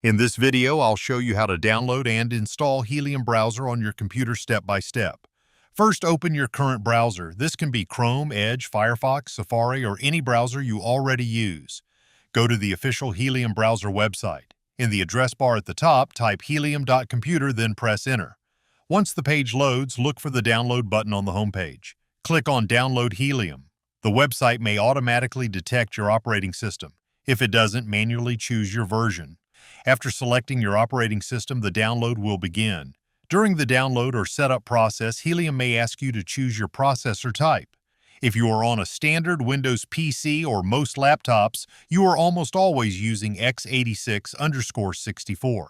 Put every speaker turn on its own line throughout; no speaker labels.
In this video, I'll show you how to download and install Helium browser on your computer step by step. First, open your current browser. This can be Chrome, Edge, Firefox, Safari, or any browser you already use. Go to the official Helium browser website. In the address bar at the top, type helium.computer, then press Enter. Once the page loads, look for the download button on the homepage. Click on Download Helium. The website may automatically detect your operating system. If it doesn't, manually choose your version. After selecting your operating system, the download will begin. During the download or setup process, Helium may ask you to choose your processor type. If you are on a standard Windows PC or most laptops, you are almost always using x86_64.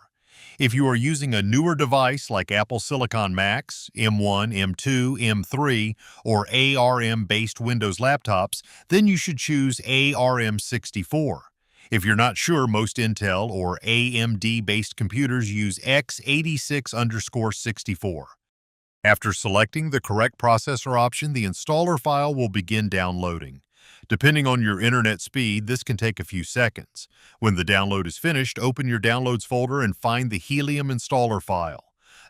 If you are using a newer device like Apple Silicon Macs, M1, M2, M3, or ARM-based Windows laptops, then you should choose ARM64. If you're not sure, most Intel or AMD-based computers use x86_64. After selecting the correct processor option, the installer file will begin downloading. Depending on your internet speed, this can take a few seconds. When the download is finished, open your Downloads folder and find the Helium installer file.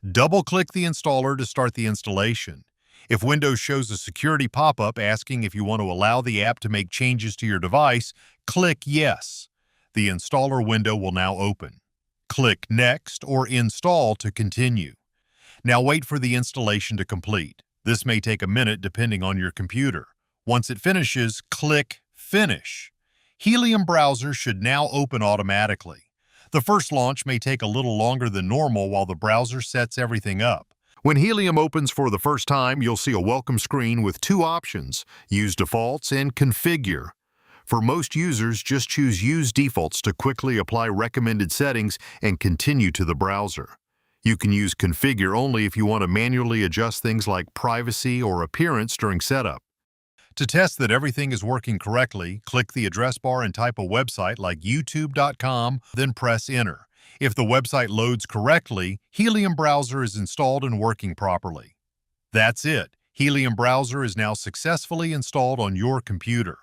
Double-click the installer to start the installation. If Windows shows a security pop-up asking if you want to allow the app to make changes to your device, click Yes. The installer window will now open. Click Next or Install to continue. Now wait for the installation to complete. This may take a minute depending on your computer. Once it finishes, click Finish. Helium browser should now open automatically. The first launch may take a little longer than normal while the browser sets everything up. When Helium opens for the first time, you'll see a welcome screen with two options: Use Defaults and Configure. For most users, just choose Use Defaults to quickly apply recommended settings and continue to the browser. You can use Configure only if you want to manually adjust things like privacy or appearance during setup. To test that everything is working correctly, click the address bar and type a website like youtube.com, then press Enter. If the website loads correctly, Helium browser is installed and working properly. That's it. Helium browser is now successfully installed on your computer.